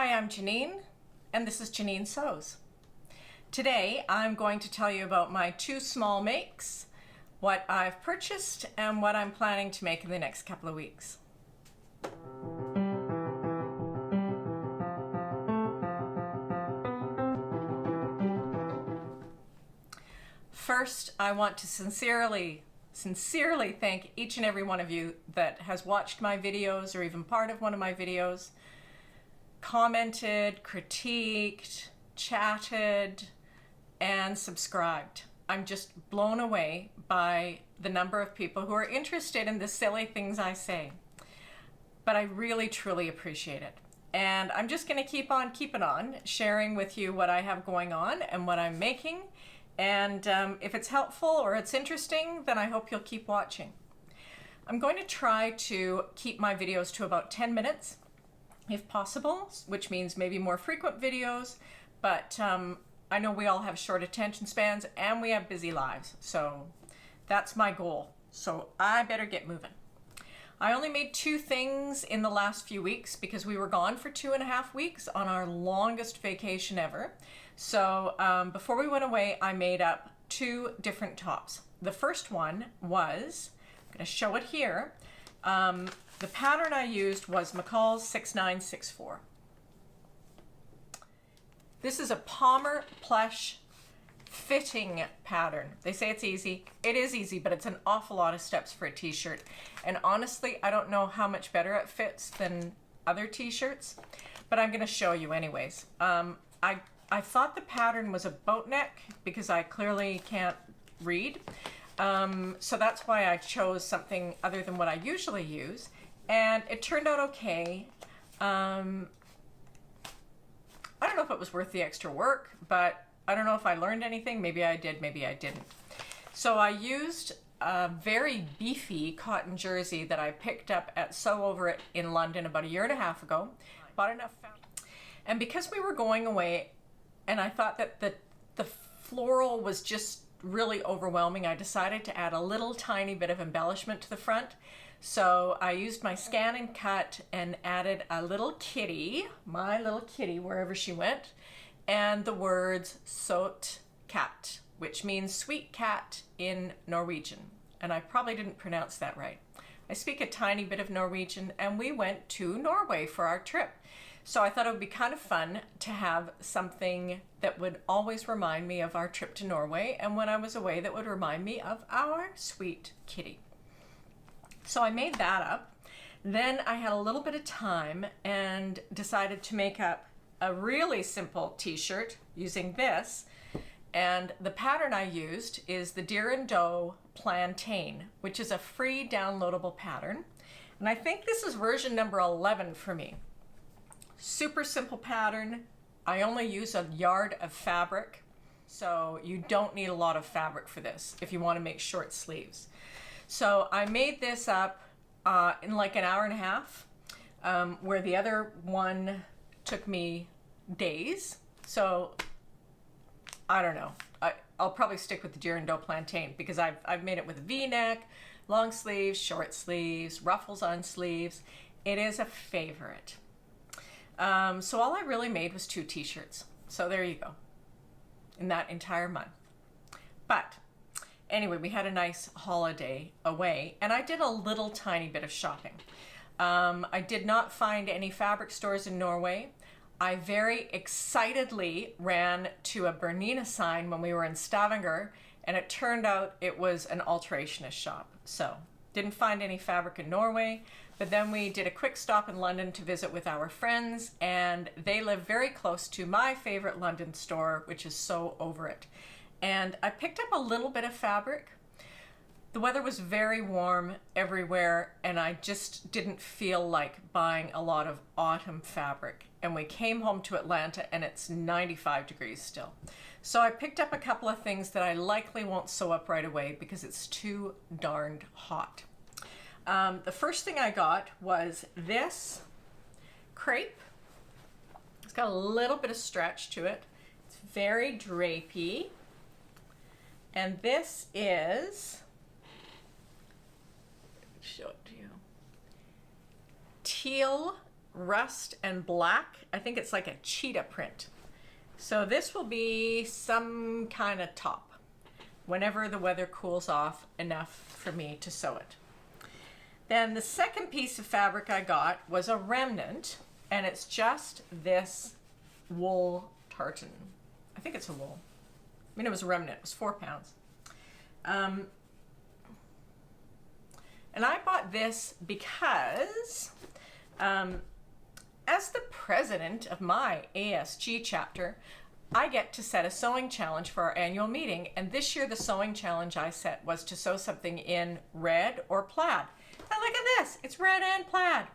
Hi, I'm Janine, and this is Janine Sews. Today, I'm going to tell you about my two small makes, what I've purchased, and what I'm planning to make in the next couple of weeks. First, I want to sincerely thank each and every one of you that has watched my videos or even part of one of my videos, commented, critiqued, chatted, and subscribed. I'm just blown away by the number of people who are interested in the silly things I say. But I really, truly appreciate it. And I'm just going to keep on keeping on, sharing with you what I have going on and what I'm making. And if it's helpful or it's interesting, then I hope you'll keep watching. I'm going to try to keep my videos to about 10 minutes, if possible, which means maybe more frequent videos, but I know we all have short attention spans and we have busy lives, so that's my goal. So I better get moving. I only made two things in the last few weeks because we were gone for 2.5 weeks on our longest vacation ever. So before we went away, I made up two different tops. The first one was, I'm going to show it here. The pattern I used was McCalls 6964. This is a Palmer plush fitting pattern. They say it's easy. It is easy, but it's an awful lot of steps for a t-shirt. And honestly, I don't know how much better it fits than other t-shirts, but I'm going to show you anyways. I thought the pattern was a boat neck because I clearly can't read. So that's why I chose something other than what I usually use. And it turned out okay. I don't know if it was worth the extra work, but I don't know if I learned anything. Maybe I did, maybe I didn't. So I used a very beefy cotton jersey that I picked up at Sew Over It in London about 1.5 years ago. Bought enough, and because we were going away and I thought that the floral was just really overwhelming, I decided to add a little tiny bit of embellishment to the front. So I used my scan and cut and added a little kitty, my little kitty, wherever she went, and the words "søt kat," which means sweet cat in Norwegian. And I probably didn't pronounce that right. I speak a tiny bit of Norwegian, and we went to Norway for our trip. So I thought it would be kind of fun to have something that would always remind me of our trip to Norway, and when I was away that would remind me of our sweet kitty. So I made that up. Then I had a little bit of time and decided to make up a really simple t-shirt using this. And the pattern I used is the Deer and Doe Plantain, which is a free downloadable pattern. And I think this is version number 11 for me. Super simple pattern. I only use 1 yard of fabric, so you don't need a lot of fabric for this if you want to make short sleeves. So I made this up in like 1.5 hours, where the other one took me days. So I don't know. I'll probably stick with the Deer and Doe Plantain because I've made it with a V-neck, long sleeves, short sleeves, ruffles on sleeves. It is a favorite. So all I really made was 2 t-shirts. So there you go, in that entire month. But anyway, we had a nice holiday away, and I did a little tiny bit of shopping. I did not find any fabric stores in Norway. I very excitedly ran to a Bernina sign when we were in Stavanger, and it turned out it was an alterationist shop. So didn't find any fabric in Norway, but then we did a quick stop in London to visit with our friends, and they live very close to my favorite London store, which is Sew Over It. And I picked up a little bit of fabric. The weather was very warm everywhere, and I just didn't feel like buying a lot of autumn fabric. And we came home to Atlanta and it's 95 degrees still. So I picked up a couple of things that I likely won't sew up right away because it's too darned hot. The first thing I got was this crepe. It's got a little bit of stretch to it. It's very drapey. And this is, show it to you, teal rust and black. I think it's like a cheetah print. So this will be some kind of top whenever the weather cools off enough for me to sew it. Then the second piece of fabric I got was a remnant, and it's just this wool tartan. I think it's a wool. I mean, it was a remnant. It was 4 pounds. And I bought this because as the president of my ASG chapter, I get to set a sewing challenge for our annual meeting. And this year, the sewing challenge I set was to sew something in red or plaid. And look at this, it's red and plaid.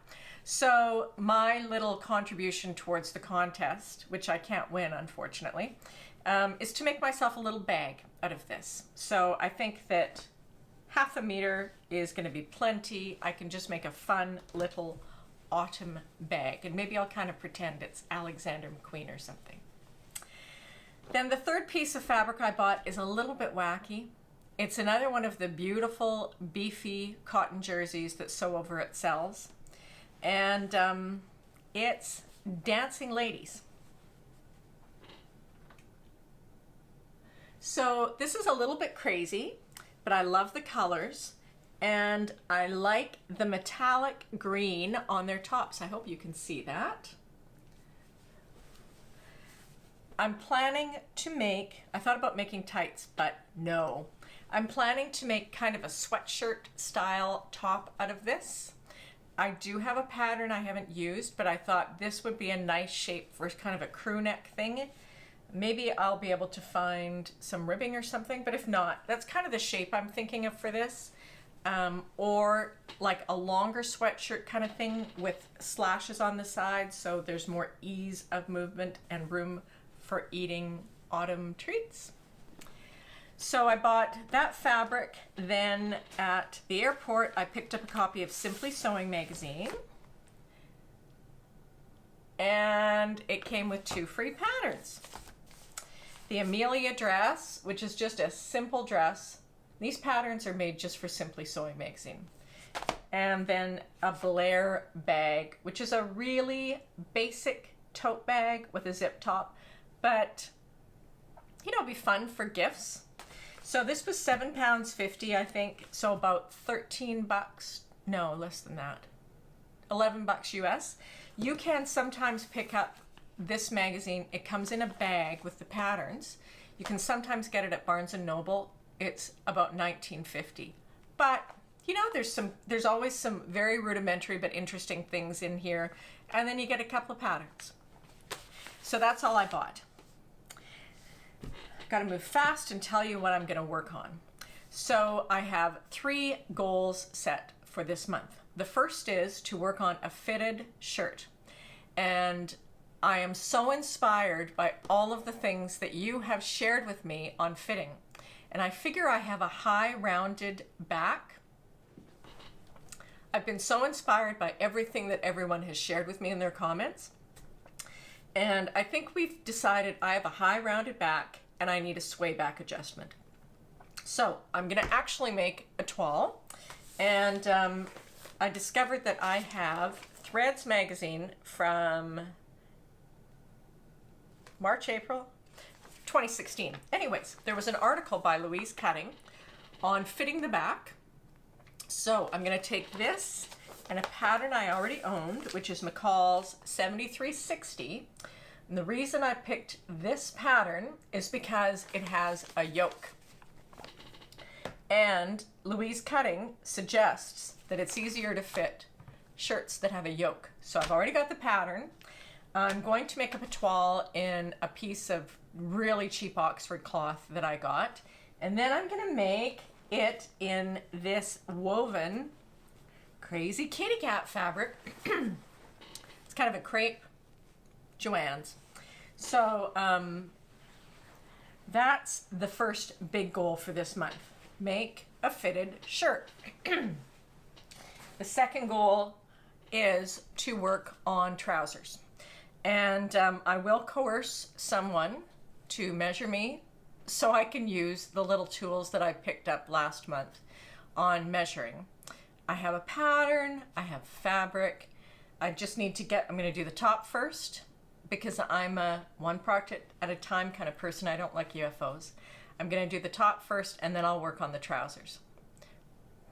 So my little contribution towards the contest, which I can't win, unfortunately, is to make myself a little bag out of this. So I think that 1/2 meter is going to be plenty. I can just make a fun little autumn bag, and maybe I'll kind of pretend it's Alexander McQueen or something. Then the third piece of fabric I bought is a little bit wacky. It's another one of the beautiful beefy cotton jerseys that Sew Over It sells, and it's Dancing Ladies. So this is a little bit crazy, but I love the colors, and I like the metallic green on their tops. I hope you can see that. I'm planning to make, I thought about making tights, but no. I'm planning to make kind of a sweatshirt style top out of this. I do have a pattern I haven't used, but I thought this would be a nice shape for kind of a crew neck thing. Maybe I'll be able to find some ribbing or something, but if not, that's kind of the shape I'm thinking of for this. Or like a longer sweatshirt kind of thing with slashes on the sides, so there's more ease of movement and room for eating autumn treats. So I bought that fabric. Then at the airport, I picked up a copy of Simply Sewing magazine, and it came with 2 free patterns. The Amelia dress, which is just a simple dress. These patterns are made just for Simply Sewing magazine. And then a Blair bag, which is a really basic tote bag with a zip top, but you know, it'd be fun for gifts. So this was £7.50, I think. So about 13 bucks, no, less than that, 11 bucks US. You can sometimes pick up this magazine. It comes in a bag with the patterns. You can sometimes get it at Barnes & Noble. It's about $19.50. But you know, there's always some very rudimentary but interesting things in here, and then you get a couple of patterns. So that's all I bought. Got to move fast and tell you what I'm going to work on. So I have 3 goals set for this month. The first is to work on a fitted shirt, and I am so inspired by all of the things that you have shared with me on fitting. And I figure I have a high rounded back. I've been so inspired by everything that everyone has shared with me in their comments. And I think we've decided I have a high rounded back and I need a sway back adjustment. So I'm gonna actually make a toile. And I discovered that I have Threads magazine from March, April 2016. Anyways, there was an article by Louise Cutting on fitting the back. So I'm going to take this and a pattern I already owned, which is McCalls 7360. And the reason I picked this pattern is because it has a yoke. And Louise Cutting suggests that it's easier to fit shirts that have a yoke. So I've already got the pattern. I'm going to make up a toile in a piece of really cheap Oxford cloth that I got. And then I'm going to make it in this woven crazy kitty cat fabric. It's kind of a crepe, JoAnn's. So that's the first big goal for this month. Make a fitted shirt. The second goal is to work on trousers. And I will coerce someone to measure me so I can use the little tools that I picked up last month on measuring. I have a pattern, I have fabric, I just need to I'm going to do the top first because I'm a one project at a time kind of person. I don't like UFOs. I'm going to do the top first and then I'll work on the trousers.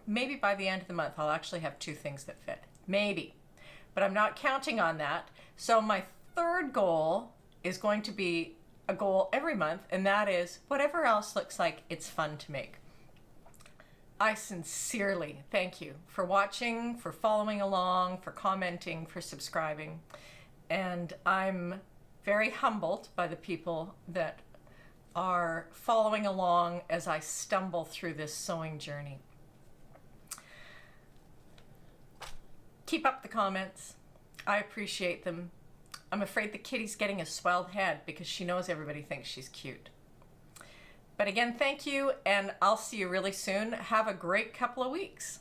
Maybe by the end of the month I'll actually have 2 things that fit. Maybe. But I'm not counting on that. So my third goal is going to be a goal every month, and that is whatever else looks like it's fun to make. I sincerely thank you for watching, for following along, for commenting, for subscribing. And I'm very humbled by the people that are following along as I stumble through this sewing journey. Keep up the comments. I appreciate them. I'm afraid the kitty's getting a swelled head because she knows everybody thinks she's cute. But again, thank you, and I'll see you really soon. Have a great couple of weeks.